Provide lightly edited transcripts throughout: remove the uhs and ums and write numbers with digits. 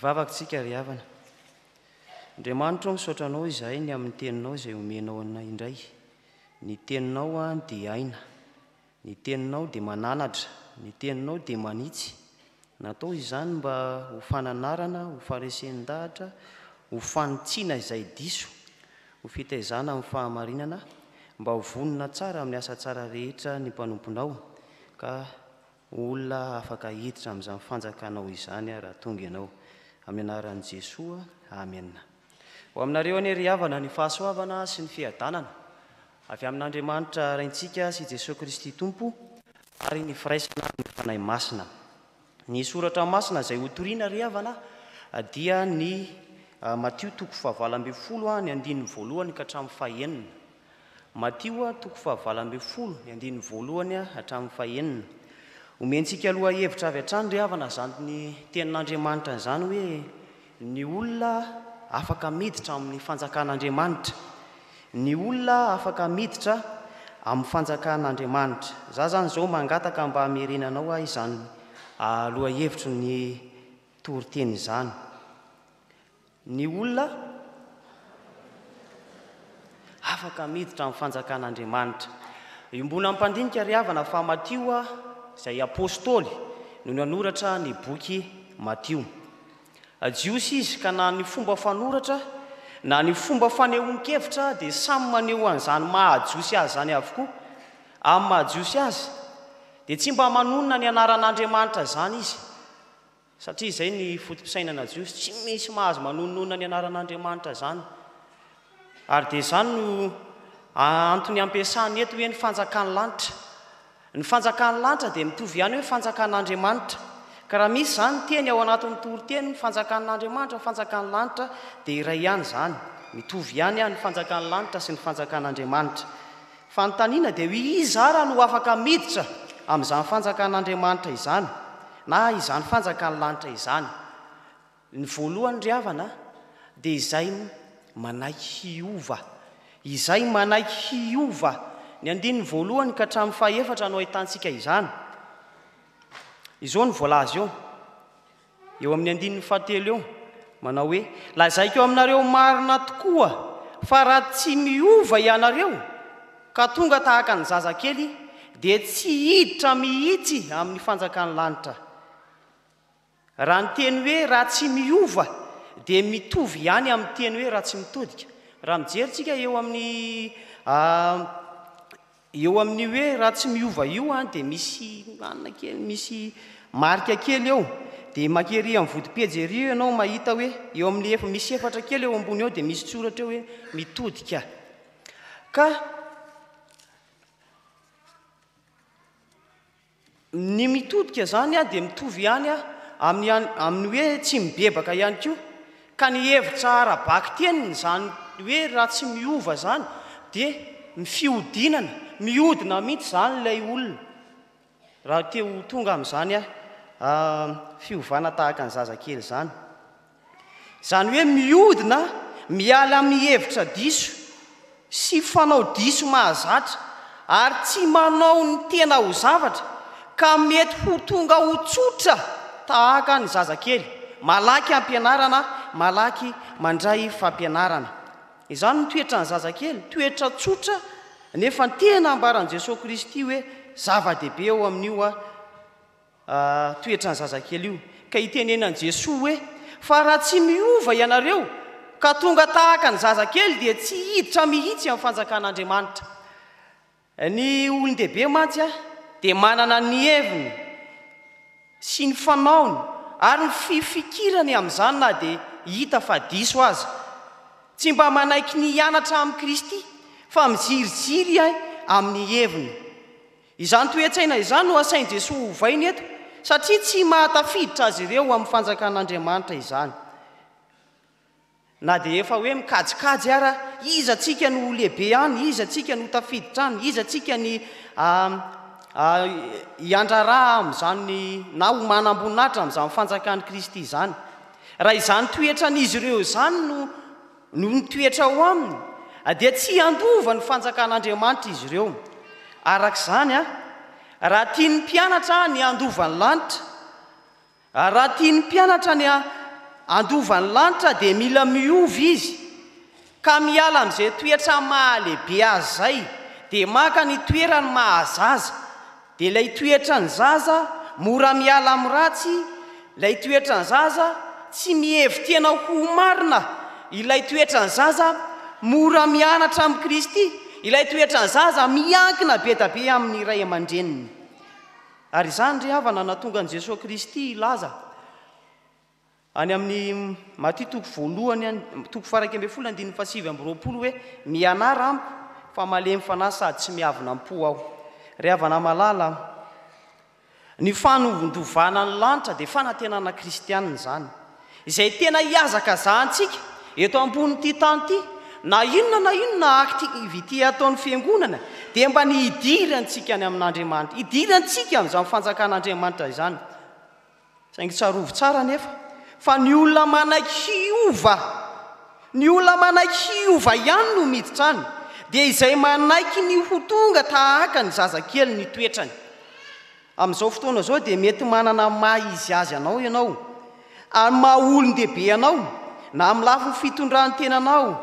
Mivavakantsika ry havana. Andriamanitra misaotra anao izahay ny amin'ny teninao izay omenao anay indray. Ny teninao dia aina, ny teninao dia mananatra, ny teninao dia manitsy. Natao izany mba ho fananarana, ho faharesen-dahatra, ho fanitsiana izay diso, ho fitaizana amin'ny fahamarinana, mba ho vonona tsara amin'ny asa tsara rehetra ny mpanomponao, ka olona afaka hiditra amin'izany fanjakanao izany raha tonga ianao. Amin'ny anaran'i Jesoa, amen. Ho aminareo anie ry havana ny fahasoavana sy ny fiadanana avy amin'Andriamanitra raintsika sy Jesosy Kristy Tompo, ary ny firaisana ny fanahy masina. Ny soratra masina izay hotoriana ry havana dia ny Matio 7:20 ny andininy voalohany ka hatramin'ny fahaenina. Matio 7:20 ny andininy voalohany hatramin'ny fahaenina. Omentsika aloha hevitra avy hatrany ry havana zany ny tenin'Andriamanitra izany hoe ny olona afaka miditra amin'ny fanjakan'Andriamanitra. Ny olona afaka miditra amin'ny fanjakan'Andriamanitra. Za zany zao mangataka mba hamerenanao izany aloha hevitry ny toriteny izany. Ny olona afaka miditra amin'ny fanjakan'Andriamanitra. Iombona ampandinika ry havana fa Matio izay apôstôly no nanoratra ny boky Matio. Jiosy izy ka na ny fomba fanoratra na ny fomba fanehoan-kevitra dia samy maneho an'izany mahajiosy azy zany avokoa. Amin'ny mahajiosy azy dia tsy mba manonona ny anaran'Andriamanitra zany izy, satria izay ny fotom-pisainana jiosy, tsy misy mahazo manonona ny anaran'Andriamanitra zany. Ary dia izany no antony ampiasany eto hoe ny fanjakan'ny lanitra. Ny fanjakan'ny lanitra dia mitovy ihany hoe fanjakan'Andriamanitra. Ka raha misy zany teny ao anatin'ny toriteny ny fanjakan'Andriamanitra, fanjakan'ny lanitra dia iray ihany zany. Mitovy ihany ny fanjakan'ny lanitra sy ny fanjakan'Andriamanitra. Fanontaniana dia hoe iza ara no afaka miditra amin'izany fanjakan'Andriamanitra izany na izany fanjakan'ny lanitra izany. Ny voalohany ry havana dia izay manaiky hiova. Izay manaiky hiova. Ny andininy voalohany ka hatramin'ny fahaefatra no ahitantsika izany. Izao ny voalaza eo amin'ny andininy fahatelo eo, manao hoe lazaiko aminareo marina tokoa fa raha tsy miova ianareo ka tonga tahaka ny zazakely dia tsy hiditra mihitsy amin'ny fanjakan'ny lanitra. Raha ny teny hoe raha tsy miova dia mitovy ihany amin'ny teny hoe raha tsy mitodika. Raha mijeritsika eo amin'ny hoe raha tsy miova io dia misy anana kely, misy marika kely eo. Dia makery amin'ny vodipejy ery ianao mahita hoe eo amin'ny misy efatra kely eo ambony eo dia misy tsoratra eo hoe mitodika. Ka ny mitodika zany dia mitovy ihany amin'ny hoe tsy mibebaka ihany koa. Ka ny hevitra ara-baky teniny zany hoe raha tsy miova zany dia fiodinana, miodina mihitsy zany ilay olona raha teo tonga amin'izany fiovana tahaka ny zazakely zany. Zany hoe miodina miala amin'ny hevitra diso sy fanao diso mahazatra ary tsy manao ny tena ho zavatra ka mety ho tonga ho tsotra tahaka ny zazakely. Malaky ampianarana, malaky mandray fampianarana. Izany ny toetra ny zazakely, toetra tsotra nefa tena ambaran'i Jesosy Kristy hoe zava-dehibe eo amin'io toetra ny zazakely io. Ka itenenan'i Jesosy hoe fa raha tsy miova ianareo ka tonga tahaka ny zazakely dia tsy hiditra mihitsy amin'ny fanjakan'Andriamanitra. Ny olon-dehibe mantsy dia manana ny heviny sy ny fanaony ary ny fifikirany amin'izany na dia hita fa diso azy. Tsy mba manaiky ny hianatra amin'ny Kristy fa miziriziry amin'ny heviny. Izany toe-tsaina izany no asain'i Jesosy hovainy eto, satria tsy mahatafiditra azy ireo amin'ny fanjakan'Andriamanitra izany. Na dia efa hoe mikajikajy ara, iza tsika no lehibe any, iza tsika no tafiditra any, iza tsika ny hiandrara amin'izany na ho manam-boninahitra amin'izany fanjakan'i Kristy izany. Raha izany toetran'izy ireo izany no nitoetra ao aminy, dia tsy handova ny fanjakan'Andriamanitra izy ireo. Arak'izany raha tiany mpianatra ny handova ny lanitra, raha tiany mpianatra ny andova ny lanitra dia mila miovy izy ka miala amin'izay toetra mahalehibe azy zay dia maka ny toerany mahazaza dia ilay toetra ny zaza mora miala amin'ny ratsy, ilay toetra ny zaza tsy mihevy tena ho marina, ilay toetra ny zaza mora mianatra amin'ny Kristy, ilay toetra ny zaza miankina be da be amin'ny ray aman-dreniny. Ary izany ry havana natonga an'i Jesosy Kristy ilaza any amin'ny Maty toko voalohany toko 2:7-20 hoe mianara amiko fa malemy fanahy sady tsy miavina am-po aho. Ry havana malala, ny fanovondovana ny lanitra dia fanantenana kristianina zany, izay tena hiazaka zahantsika eto ambony tany ity, na inona aktivité ataon'ny fiangonana dia mba ny idirantsika any amin'Andriamanitra, idirantsika amin'izany fanjakan'Andriamanitra izany. Saingy tsarovy tsara nefa fa ny olona manaiky hiova ihany no miditra any, dia izay manaiky ny ho tonga tahaka ny zazakely ny toetrany. Amin'izao fotoana izao dia mety manana maha izy azy ianao, maha olon-dehibe ianao, na amin'ny lafiny fitondrany tenanao,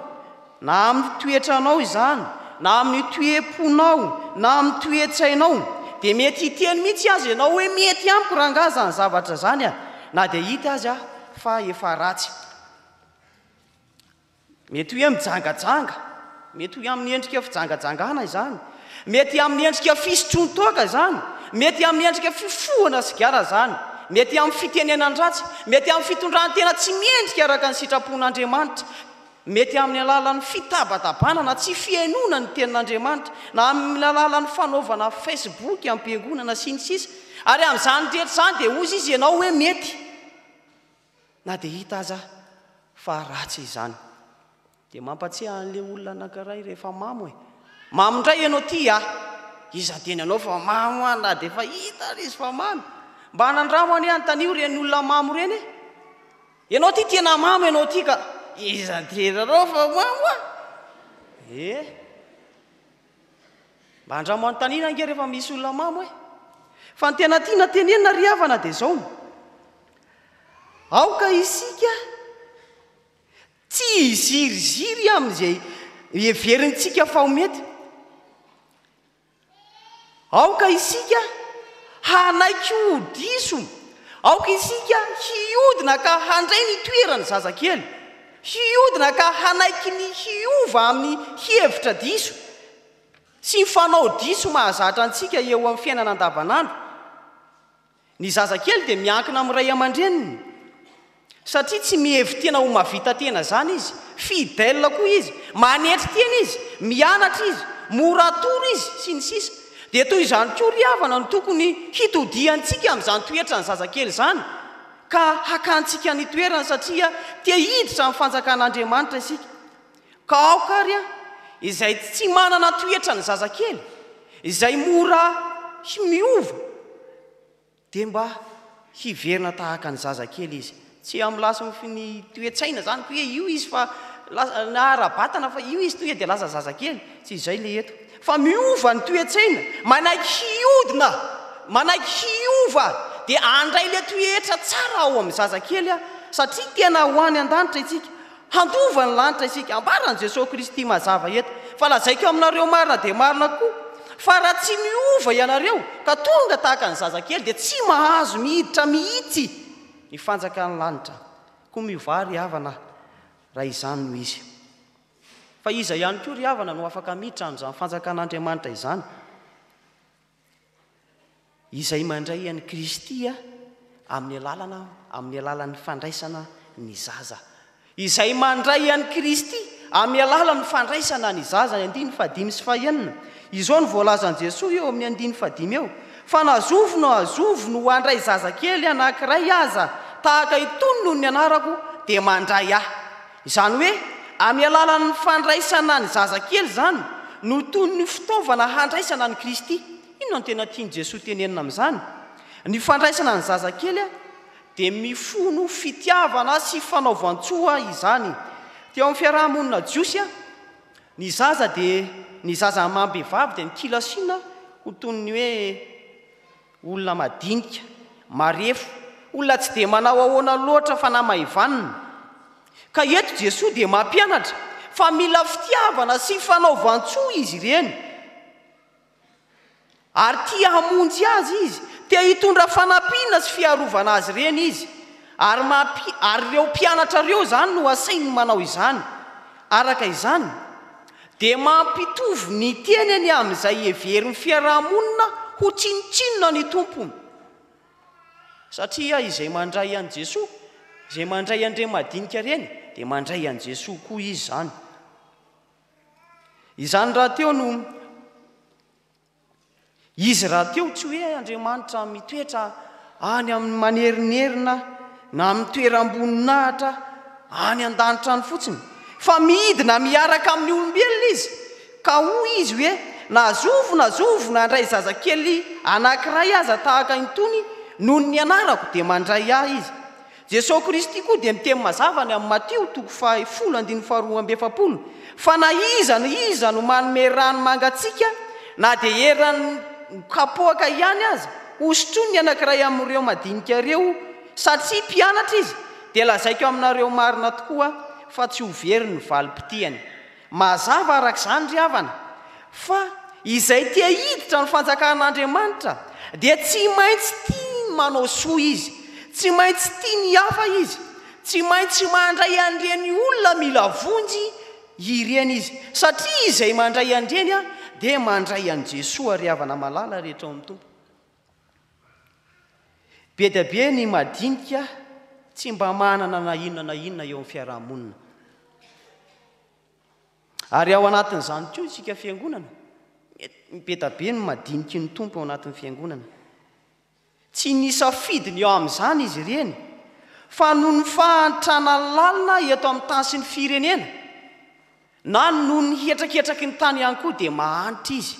na amin'ny toetranao izany, na amin'ny toe-ponao, na amin'ny toe-tsainao, dia mety hiteny mihitsy azy ianao hoe mety amiko rangaza ny zavatra zany na dia hita azy fa efa ratsy. Mety hoe mijangajanga, mety hoe amin'ny endrika fijangajangana izany, mety amin'ny endrika fisotron-toaka izany, mety amin'ny endrika fifohana sigara zany, mety amin'ny fitenenan-dratsy, mety amin'ny fitondrany tena tsy miendrika araka ny sitrapon'Andriamanitra, mety amin'ny alalan'ny fitabatabanana tsy fiainona ny tenin'Andriamanitra, na amin'ny alalan'ny fanaovana Facebook am-piangonana sy ny sisa. Ary amin'izany rehetra izany dia ozy izy ianao hoe mety, na dia hita aza fa ratsy izany. Dia mampatsiahy an'ilay olona anankiray rehefa mamo mamo indray ianao ty iza teny anao fa mamo na dia efa hita izy fa mamy, mba nandramo any antanio reny olona mamo reny ianao ty tena mamo ianao ty ka iza tena anao fa mamo mba andramo antanina nge rehefa misy olona mamo fa ny tena tiana tenenina ry havana dia zao, aoka isika tsy iziriziry amin'izay heverintsika fa ho mety, aoka isika hanaiky ho diso, aoka isika hiodina ka handray ny toerany zazakely, hiodina ka hanaiky ny hiova amin'ny hevitra diso sy ny fanao diso mahazatra antsika eo amin'ny fiainana andavanandro. Ny zazakely dia miankina amin'ny ray aman-dreniny satria tsy mihevy tena ho mavita tena zany izy, fidèle koa izy, manetry tena izy, mianatra izy, moratoro izy sy ny sisa. Dia toy izany koa ry havana no tokony hitodiantsika amin'izany toetra ny zazakely zany ka hakantsika ny toerana satria te hiditra amin'ny fanjakan'Andriamanitra isika. Ka aoka ry izay tsy manana toetra ny zazakely, izay mora miova, dia mba hiverina tahaka ny zazakely izy, tsy amin'ny lasiny toe-tsaina zany hoe io izy fa nahara-batana fa io izy toy dia lasa zazakely, tsy izay le eto, fa miova ny toe-tsaina, manaiky hiodina, manaiky hiova dia andray le toetra tsara ao amin'ny zazakely satria tena ho any an-danitra isika, handova ny lanitra isika, ambaran'i Jesosy Kristy mazava eto. Fa lazaiko aminareo marina dia marina koa fa raha tsy miova ianareo ka tonga tahaka ny zazakely dia tsy mahazo mihiditra mihitsy ny fanjakan'ny lanitra. Koa miova ry havana raha izany no izy. Fa iza ihany koa ry havana no afaka miditra amin'izany fanjakan'Andriamanitra izany? Izay mandray an'i Kristy amin'ny alalan'ny fandraisana ny zaza. Izay mandray an'i Kristy amin'ny alalan'ny fandraisana ny zaza. 5 sy 9 izao ny voalazan'i Jesosy eo amin'ny 5 eo, fa nazovo no handray zazakely anankiray aza tahaka itony noho ny anarako dia mandray ahy. Izany hoe amin'ny alalan'ny fandraisana ny zazakely zany no toy ny fitaovana handraisana ny Kristy. Inona no tena tiany Jesosy tenenina amin'izany? Ny fandraisana ny zazakely dia mifono fitiavana sy fanaovan-tsoa izany. Teo amin'ny fiarahamonina jiosy ny zaza dia ny zaza mambehivavy dia mikilasiana ho toy ny hoe olona madinika, marefo, olona tsy dia manao ahoana loatra fa namaivanina. Ka eto Jesosy dia mampianatra fa mila fitiavana sy fanaovan-tsoa izy ireny. Ary tia hamonjy azy izy, tia hitondra fanampiana sy fiarovana azy ireny izy. Ary ireo mpianatra ireo zany no asainy manao izany. Araka izany, dia mampitovy ny teneny amin'izay heveriny fiarahamonina ho tsinotsinona ny tompony. Satria izay mandray an'i Jesosy, izay mandray andreny madinika ireny, dia mandray an'i Jesosy koa izy zany. Izany raha teo no izy raha teo tsy hoe Andriamanitra mitoetra any amin'ny manerinerina na amin'ny toeram-boninahitra any an-danitra any fotsiny, fa midina miaraka amin'ny olombelona izy. Ka hoy izy hoe nazovo nandray zazakely anankiray aza tahaka itony noho ny anarako dia mandray ahy izy. Jesosy Kristy koa dia miteny mazava ny amin'ny Mateo 10:12 fa na iza no manome rano mangatsika na dia erany kapoaka ihany aza hosotrony ny anankiray amin'ireo madinika ireo satria mpianatra izy, dia lazaiko aminareo marina tokoa fa tsy ho very ny valim-pitiany. Mazava arak'izany ry havana fa izay tia hiditra ny fanjakan'Andriamanitra dia tsy maintsy tia manao soa izy, tsy maintsy tia ny hafa izy, tsy maintsy mandray andreny olona mila vonjy ireny izy, satria izay mandray andreny dia mandray an'i Jesosy ary havana malala rehetra ao amin'ny tompo. Be dia be ny madinika tsy mba manana na inona eo amin'ny fiarahamonina. Ary ao anatin'izany koa isika fiangonana, be dia be ny madiniky ny tompo ao anatin'ny fiangonana. Tsy nisafidiny eo amin'izany izy ireny, fa noho ny fahantrana lalina eto amin'ny tany sy ny firenena, na noho ny hihetraketraky ny tany ihany koa dia mahantra izy.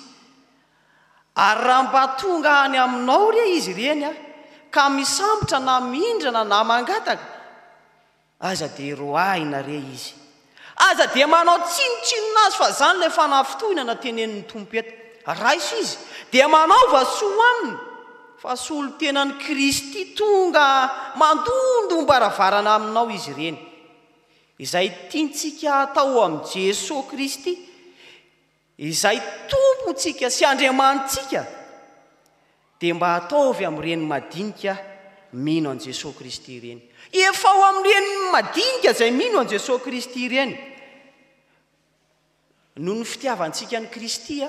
Ary raha mba tonga any aminao re izy ireny ka misambotra na mihindrana na mangataka, aza dia roahina re izy, aza dia manao tsinotsinona azy fa zany ilay fanafitohina na tenenin'ny tompo eto. Raisy izy dia manaova soa aminy, fa solo tenan'ny Kristy tonga mandondombaravarana aminao izy ireny. Izay tiantsika atao amin'i Jesosy Kristy, izay tompontsika sy Andriamanitsika, dia mba ataovy amin'ireny madinika mino an'i Jesosy Kristy ireny. Efa ao amin'ireny madinika izay mino an'i Jesosy Kristy ireny, noho ny fitiavantsika ny Kristy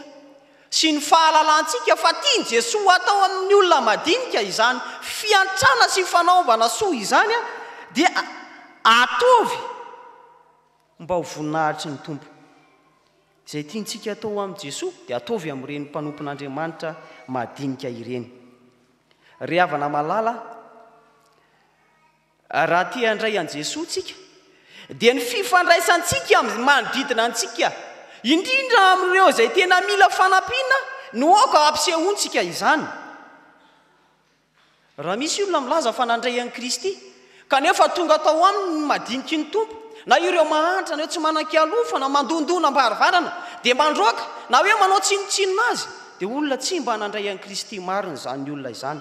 sy ny fahalalantsika fa tiany Jesosy atao amin'ny olona madinika izany fiantrana sy fanaovana soa izany dia ataovy mba ho voninahitry ny tompo. Izay tiantsika atao amin'i Jesosy dia ataovy amin'ireny mpanompon'Andriamanitra madinika ireny. Ry havana malala, raha tia handray an'i Jesosy tsika dia ny fifandraisantsika amin'ny manodidina antsika, indrindra amin'ireo izay tena mila fanampiana, no aoka ampisehoantsika izany. Raha misy olona milaza fa nandray an'i Kristy kanefa tonga tao aminy madiniky ny tompo, na ireo mahantra na hoe tsy manan-kialofa na mandondona mbarivarana dia mandroaka na hoe manao tsinotsinona azy, dia olona tsy mba nandray an'i Kristy marina izany olona izany.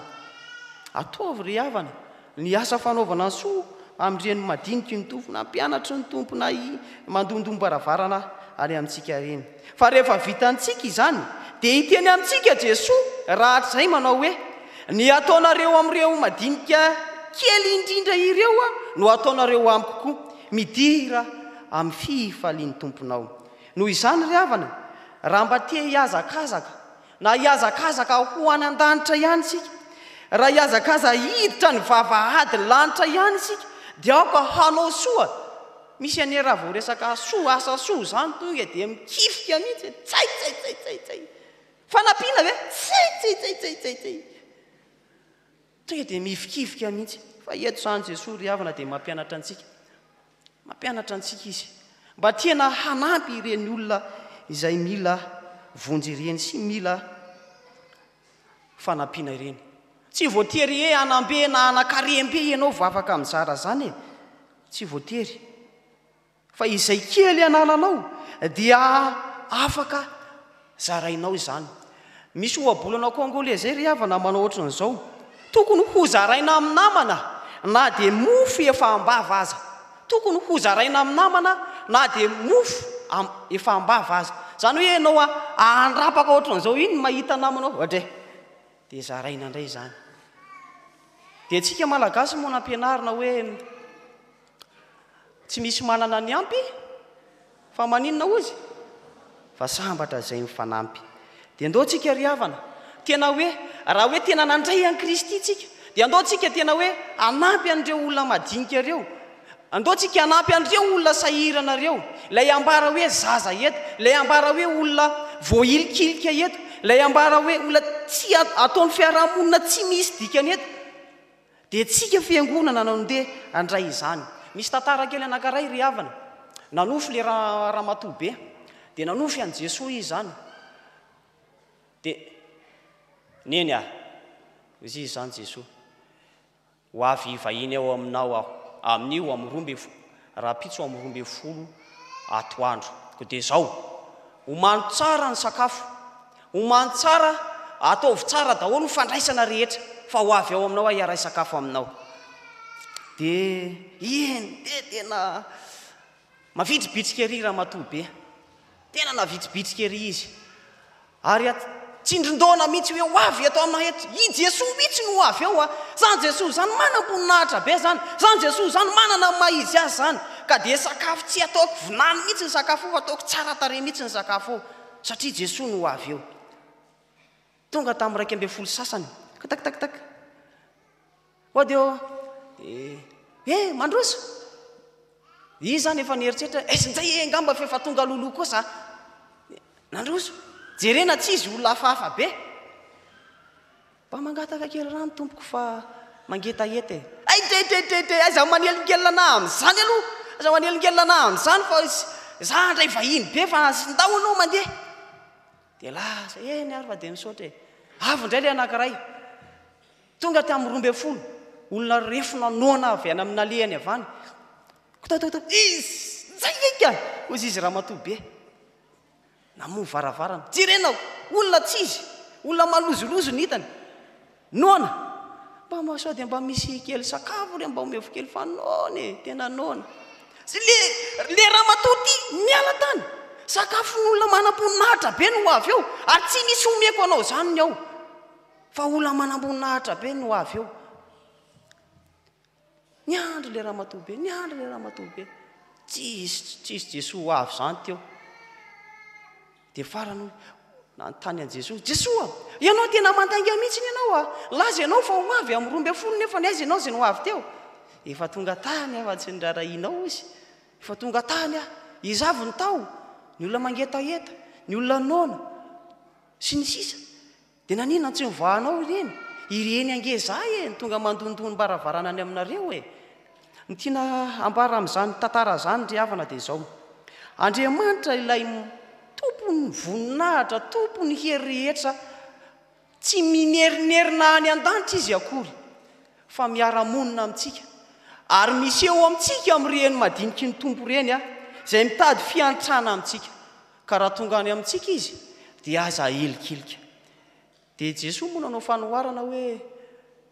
Ataovy ry havana ny asa fanaovana soa amin'ireny madiniky ny tompo, na mpianatry ny tompo na mandondombaravarana ary amintsika reny. Fa rehefa vitantsika izany dia hiteny amintsika Jesosy rahatrizay manao hoe ny ataonareo amin'ireo madinika kely indrindra ireo no ataonareo amiko koa, midira amin'ny fifalian'ny tomponao. Noho izany ry havana, raha mba te hiazakazaka na hiazakazaka ho any an-danitra ihany isika, raha hiazakaza hiditra ny vavahady lanitra ihany isika, dia aoka hanao soa. Misy ane raha vao resaka soa, asa soa zany tonga dia mikifika mihitsy, tsay fanampiana ve tsay tonga dia mifikifika mihitsy. Fa eto zany Jesosy ry havana dia mampianatra antsika izy mba tiana hanampy ireny olona izay mila vonjy ireny sy mila fanampiana ireny. Tsy voatery hoe anambe na anakarembe ianao vao afaka mizara zany, tsy voatery, fa izay kely analanao dia afaka zarainao izany. Misy ohabolana kongolais zay ry havana manao ohatran'izao, tokony ho zaraina amin'ny namana na dia mofo efa ambava aza tokony ho zaraina amin'ny namana na dia mofo efa ambava aza zany hoe ianao andrapaka ohatran'izao iny mahita namanao ohatra dia zaraina indray izany dia tsika malagasy moa nampianarina hoe tsy misy manana ny ampy fa maninona ozy fa sambatra izay mifanampy dia andao tsika ry havana tena hoe raha hoe tena nandray an'i Kristy tsika dia andao tsika tena hoe anampy an'ireo olona madinika ireo andao tsika anampy an'ireo olona sahirana ireo ilay ambara hoe zaza eto ilay ambara hoe olona voailikilika eto ilay ambara hoe olona tsy ataon'ny fiarahamonina tsy misy dikany eto dia tsika fiangonana nandeha andray izany misy tantara kely anankiray ry havana nanofy le ramatoa be dia nanofy an' Jesosy izy zany dia neny izy izany Jesosy ho avy vahiny ao aminao aho amin'io raha-pitso amin'ny 12 atoandro ko dia zao homano tsara ny sakafo homano tsara ataovy tsara daholo ny fandraisana rehetra fa ho avy ao aminao aho hiaray sakafo aminao dia eny dia tena mavitribitrika ery ramatoa be tena navitribitrika ery izy ary tsindrin-doana mihitsy hoe ho avy eto aminao eto i Jesosy mihitsy no ho avy ao zany Jesosy zany manam-boninahitra be zany Jesosy zany manana mahizy azy zany ka dia sakafo tsy ataoko vinany mihitsy ny sakafo fa ataoko tsara tare mihitsy ny sakafo satria Jesosy no ho avy eo tonga tamin'ny 12 sasany tak ode mandroso izy zany efa nieritreritra zay ngamba fefa tonga loloha kosa nandroso jerena tsy izy olona hafahafa be mba mangataka kely rano tompoko fa mangetaheta aiza manelingelina na amin'izany aloha aza manelingelina na amin'izany fa za ndray vahiny be fa sindao anao mandeha dia lasa ary fa dia misaotra avy indray le anankiray tonga tamin'ny 12 olona refona noana avy any amin'ny alehany avany zay eka ozy izy ramatoa be namoa varavarana jerena olona tsy izy olona malozolozo ny hitany noana mba mahaso dia mba misy kely sakafo le mba omevo kely fa nony tena nona sy le ramatoa ty miala tany sakafo n'olona manam-boninahitra be no ho avy eo ary tsy misy omeko anao zany ny ao fa olona manam-boninahitra be no ho avy eo niandro le ramatoa be tsy izy Jesosy ho avy zany teo dia farany nanontany an' Jesosy ianao tena mantainga mihitsy ianao laza ianao fa ho avy amin'ny 12 nefa ny aiza ianao zay no ho avy teo efa tonga tany afa-tsy nirarahinao izy efa tonga tany izy avy ny tao ny olona mangetaheta ny olona nona sy ny sisa dia nanina tsy mivahanao ireny angezay ny tonga mandondony mbaravarana any aminareo ny tiana ambara amin'izany tantara zany ry havana dia izao Andriamanitra ilay tompony voninahitra tompony hery rehetra tsy minerinerina any an-danitra izy akory fa miara-monina amintsika ary misy eo amintsika amin'ireny madiniky ny tompo ireny izay mitady fiantrana amintsika ka raha tonga any amintsika izy dia aza elikilika dia Jesosy moa nanao fanoharana hoe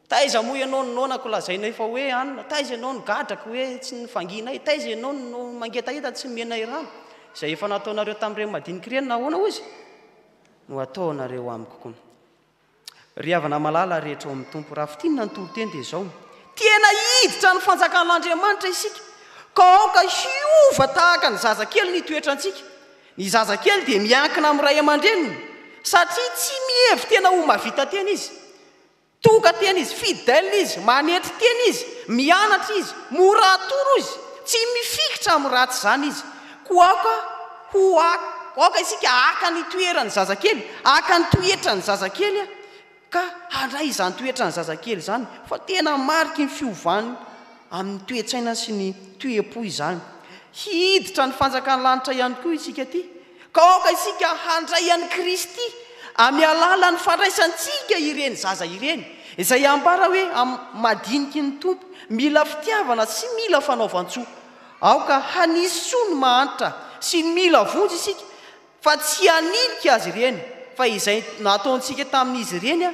taiza moa ianao ny nonako lazainay fa hoe anina taiza ianao ny gadrako hoe tsy nifanginay taiza ianao no mangetaheta tsy menay rano izay efa nataonareo tamin'ireny madiniky ireny nahoana ozy no ataonareo amiko koa ry havana malala rehetra ao amin'ny tompo raha fitinina ny toro-teny dia izao tena hiditra ny fanjakan'Andriamanitra isika ka aoka hiova tahaka ny zazakely ny toetrantsika ny zazakely dia miankina amin'ny ray aman-dreniny satria tsy mihevy tena ho mavita tena izy toka tena izy fidèle izy manetry tena izy mianatra izy mora atoro izy tsy mifikitra amin'ny ratsy zany izy koaka aoka isika aka ny toerany zazakely aka ny toetra ny zazakely ka handray izany toetra ny zazakely zany fa tena mariky ny fiovany amin'ny toetsaina sy ny toe-po izany hiditra ny fanjakan'ny lanitra ihany koa isika ty ka aoka isika handray an'i Kristy amin'ny alalany fandraisantsika ireny zaza ireny izay ambara hoe madiniky ny tompo mila fitiavana sy mila fanaovan-tsoa aoka hanisy soa ny mahantra sy mila vonjy isika fa tsy hanilika azy ireny fa izay nataontsika tamin'izy ireny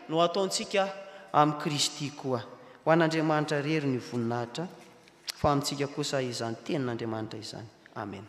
no ataontsika amin'ny Kristy koa ho an'Andriamanitra rery ny voninahitra fa amintsika kosa izany tenin'Andriamanitra izany. Amen.